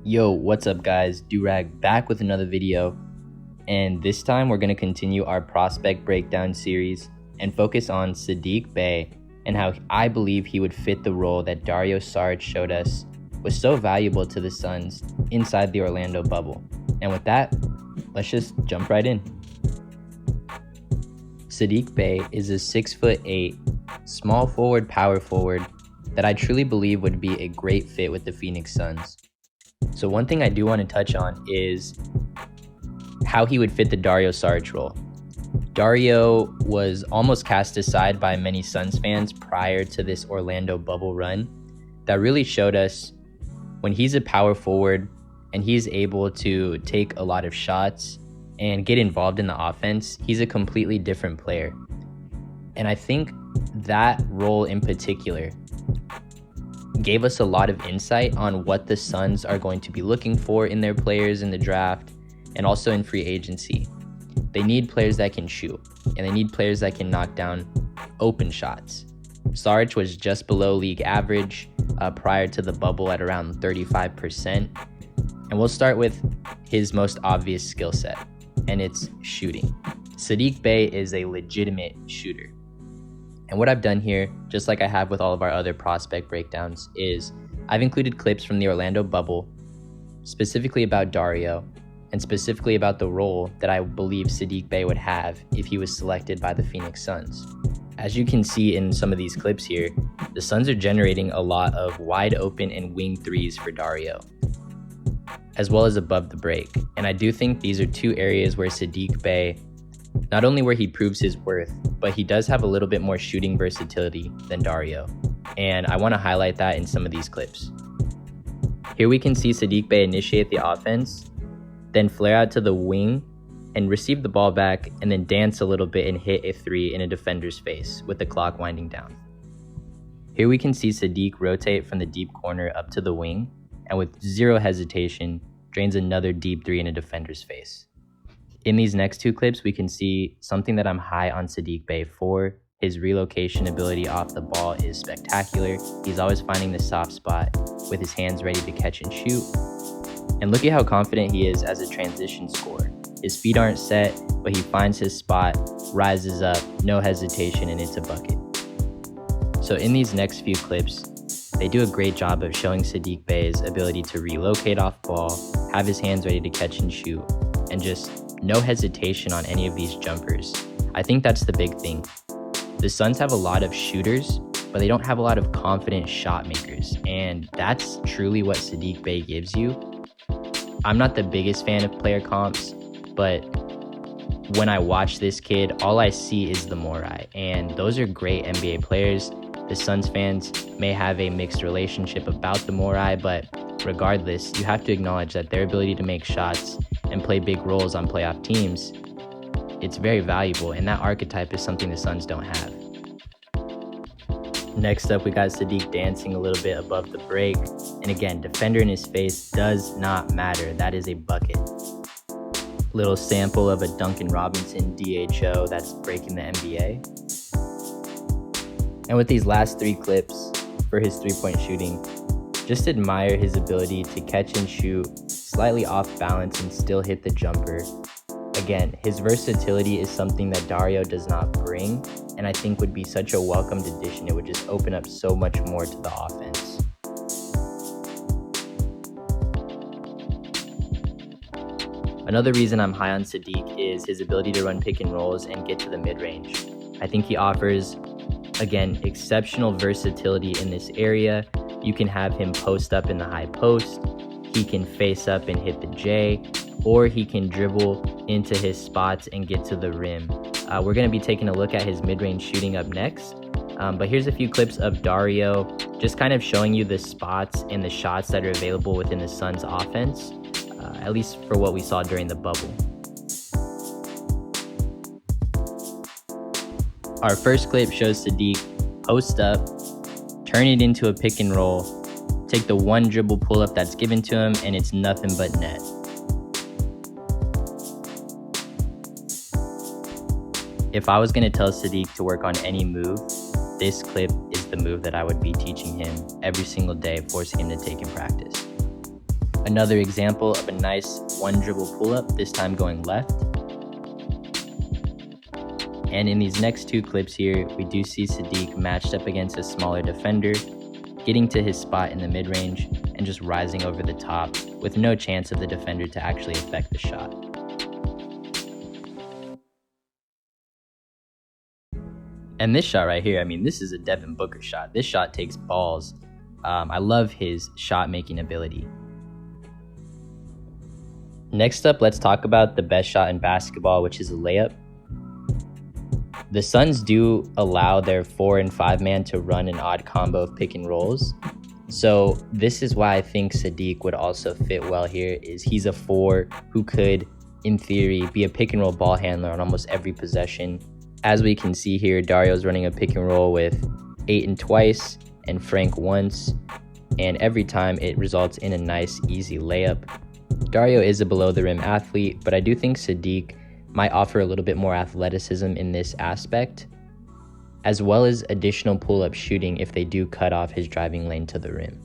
Yo, what's up guys? Durag back with another video, and this time we're going to continue our prospect breakdown series and focus on Saddiq Bey and how I believe he would fit the role that Dario Saric showed us was so valuable to the Suns inside the Orlando bubble. And with that, let's just jump right in. Saddiq Bey is a 6'8", small forward, power forward that I truly believe would be a great fit with the Phoenix Suns. So one thing I do want to touch on is how he would fit the Dario Saric role. Dario was almost cast aside by many Suns fans prior to this Orlando bubble run that really showed us when he's a power forward and he's able to take a lot of shots and get involved in the offense, he's a completely different player. And I think that role in particular gave us a lot of insight on what the Suns are going to be looking for in their players in the draft and also in free agency. They need players that can shoot, and they need players that can knock down open shots. Saric was just below league average prior to the bubble at around 35%. And we'll start with his most obvious skill set, and it's shooting. Saddiq Bey is a legitimate shooter. And what I've done here, just like I have with all of our other prospect breakdowns, is I've included clips from the Orlando bubble, specifically about Dario, and specifically about the role that I believe Saddiq Bey would have if he was selected by the Phoenix Suns. As you can see in some of these clips here, the Suns are generating a lot of wide open and wing threes for Dario, as well as above the break. And I do think these are two areas where Saddiq Bey, not only where he proves his worth, but he does have a little bit more shooting versatility than Dario. And I want to highlight that in some of these clips. Here we can see Saddiq Bey initiate the offense, then flare out to the wing and receive the ball back, and then dance a little bit and hit a three in a defender's face with the clock winding down. Here we can see Saddiq rotate from the deep corner up to the wing, and with zero hesitation, drains another deep three in a defender's face. In these next two clips, we can see something that I'm high on Saddiq Bey for. His relocation ability off the ball is spectacular. He's always finding the soft spot with his hands ready to catch and shoot. And look at how confident he is as a transition scorer. His feet aren't set, but he finds his spot, rises up, no hesitation, and it's a bucket. So in these next few clips, they do a great job of showing Saddiq Bey's ability to relocate off ball, have his hands ready to catch and shoot, and just no hesitation on any of these jumpers. I think that's the big thing. The Suns have a lot of shooters, but they don't have a lot of confident shot makers, and that's truly what Saddiq Bey gives you. I'm not the biggest fan of player comps, but when I watch this kid, all I see is the Morai, and those are great NBA players. The Suns fans may have a mixed relationship about the Morai, but regardless, you have to acknowledge that their ability to make shots and play big roles on playoff teams, it's very valuable, and that archetype is something the Suns don't have. Next up, we got Saddiq dancing a little bit above the break, and again, defender in his face does not matter. That is a bucket. Little sample of a Duncan Robinson DHO that's breaking the NBA. And with these last three clips for his three-point shooting, just admire his ability to catch and shoot slightly off balance and still hit the jumper. Again, his versatility is something that Dario does not bring, and I think would be such a welcomed addition. It would just open up so much more to the offense. Another reason I'm high on Saddiq is his ability to run pick and rolls and get to the mid-range. I think he offers, again, exceptional versatility in this area. You can have him post up in the high post, he can face up and hit the J, or he can dribble into his spots and get to the rim. We're going to be taking a look at his mid-range shooting up next, but here's a few clips of Dario just kind of showing you the spots and the shots that are available within the Suns offense, at least for what we saw during the bubble. Our first clip shows Saddiq post up, turn it into a pick and roll, take the one dribble pull up that's given to him, and it's nothing but net. If I was going to tell Saddiq to work on any move, this clip is the move that I would be teaching him every single day, forcing him to take in practice. Another example of a nice one dribble pull-up, this time going left. And in these next two clips here, we do see Saddiq matched up against a smaller defender, getting to his spot in the mid-range and just rising over the top with no chance of the defender to actually affect the shot. And this shot right here, I mean, this is a Devin Booker shot. This shot takes balls. I love his shot-making ability. Next up, let's talk about the best shot in basketball, which is a layup. The Suns do allow their 4 and 5 man to run an odd combo of pick and rolls. So this is why I think Saddiq would also fit well here, is he's a 4 who could, in theory, be a pick and roll ball handler on almost every possession. As we can see here, Dario's running a pick and roll with Ayton twice and Frank once, and every time it results in a nice, easy layup. Dario is a below-the-rim athlete, but I do think Saddiq might offer a little bit more athleticism in this aspect, as well as additional pull-up shooting if they do cut off his driving lane to the rim.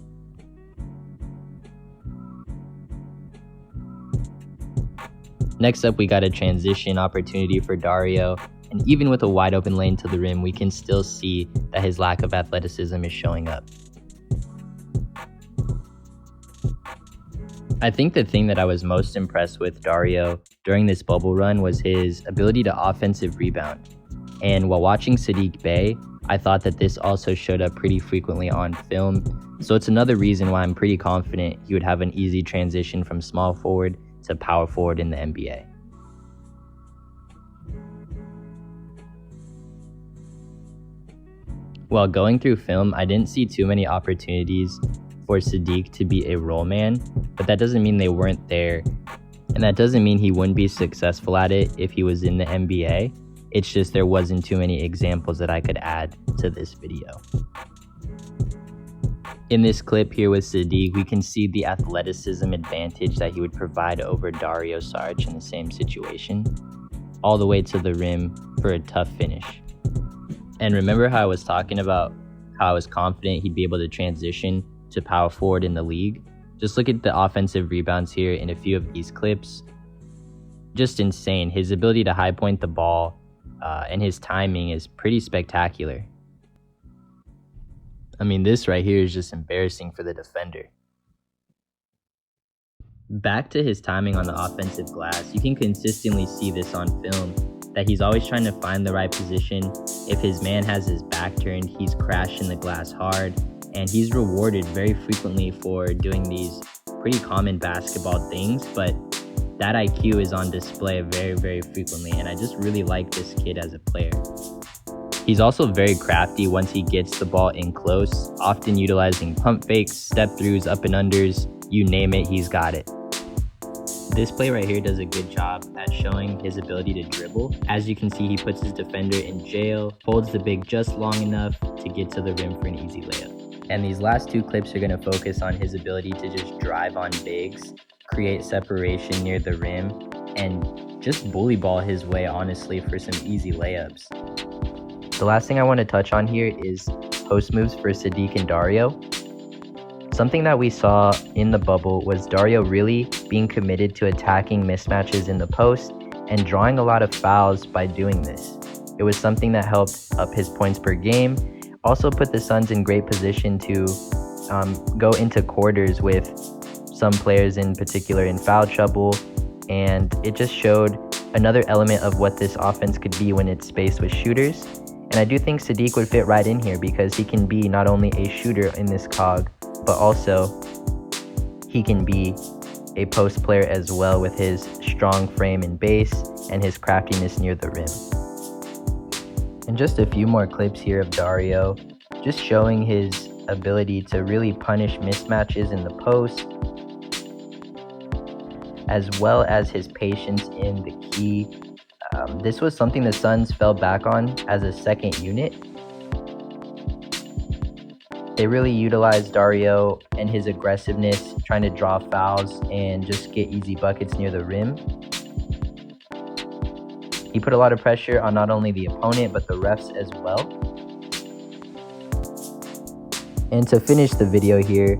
Next up, we got a transition opportunity for Dario, and even with a wide open lane to the rim, we can still see that his lack of athleticism is showing up. I think the thing that I was most impressed with Dario during this bubble run was his ability to offensive rebound. And while watching Saddiq Bey, I thought that this also showed up pretty frequently on film. So it's another reason why I'm pretty confident he would have an easy transition from small forward to power forward in the NBA. While going through film, I didn't see too many opportunities for Saddiq to be a roll man, but that doesn't mean they weren't there, and that doesn't mean he wouldn't be successful at it if he was in the NBA. It's just there wasn't too many examples that I could add to this video. In this clip here with Saddiq, we can see the athleticism advantage that he would provide over Dario Saric in the same situation, all the way to the rim for a tough finish. And remember how I was talking about how I was confident he'd be able to transition to power forward in the league? Just look at the offensive rebounds here in a few of these clips. Just insane. His ability to high point the ball and his timing is pretty spectacular. I mean, this right here is just embarrassing for the defender. Back to his timing on the offensive glass, you can consistently see this on film, that he's always trying to find the right position. If his man has his back turned, he's crashing the glass hard, and he's rewarded very frequently for doing these pretty common basketball things, but that IQ is on display very, very frequently, and I just really like this kid as a player. He's also very crafty once he gets the ball in close, often utilizing pump fakes, step throughs, up and unders, you name it, he's got it. This play right here does a good job at showing his ability to dribble. As you can see, he puts his defender in jail, holds the big just long enough to get to the rim for an easy layup. And these last two clips are going to focus on his ability to just drive on bigs, create separation near the rim, and just bully ball his way, honestly, for some easy layups. The last thing I want to touch on here is post moves for Saddiq and Dario. Something that we saw in the bubble was Dario really being committed to attacking mismatches in the post and drawing a lot of fouls by doing this. It was something that helped up his points per game, also put the Suns in great position to go into quarters with some players in particular in foul trouble, and it just showed another element of what this offense could be when it's spaced with shooters. And I do think Saddiq would fit right in here because he can be not only a shooter in this cog, but also he can be a post player as well with his strong frame and base and his craftiness near the rim. And just a few more clips here of Dario, just showing his ability to really punish mismatches in the post, as well as his patience in the key. This was something the Suns fell back on as a second unit. They really utilized Dario and his aggressiveness, trying to draw fouls and just get easy buckets near the rim. He put a lot of pressure on not only the opponent, but the refs as well. And to finish the video here,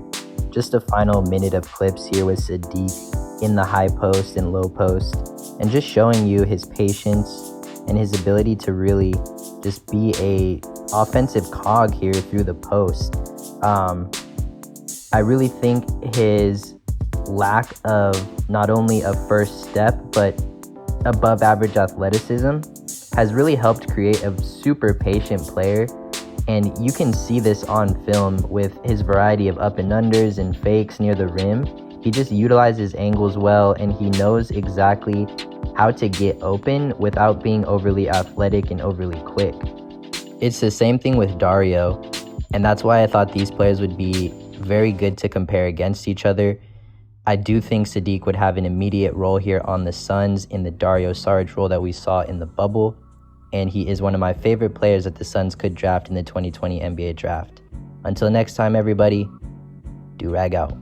just a final minute of clips here with Saddiq in the high post and low post, and just showing you his patience and his ability to really just be a offensive cog here through the post. I really think his lack of not only a first step, but above average athleticism has really helped create a super patient player. And you can see this on film with his variety of up and unders and fakes near the rim. He just utilizes angles well, and he knows exactly how to get open without being overly athletic and overly quick. It's the same thing with Dario, and that's why I thought these players would be very good to compare against each other. I do think Saddiq would have an immediate role here on the Suns in the Dario Saric role that we saw in the bubble, and he is one of my favorite players that the Suns could draft in the 2020 NBA draft. Until next time, everybody, Durag out.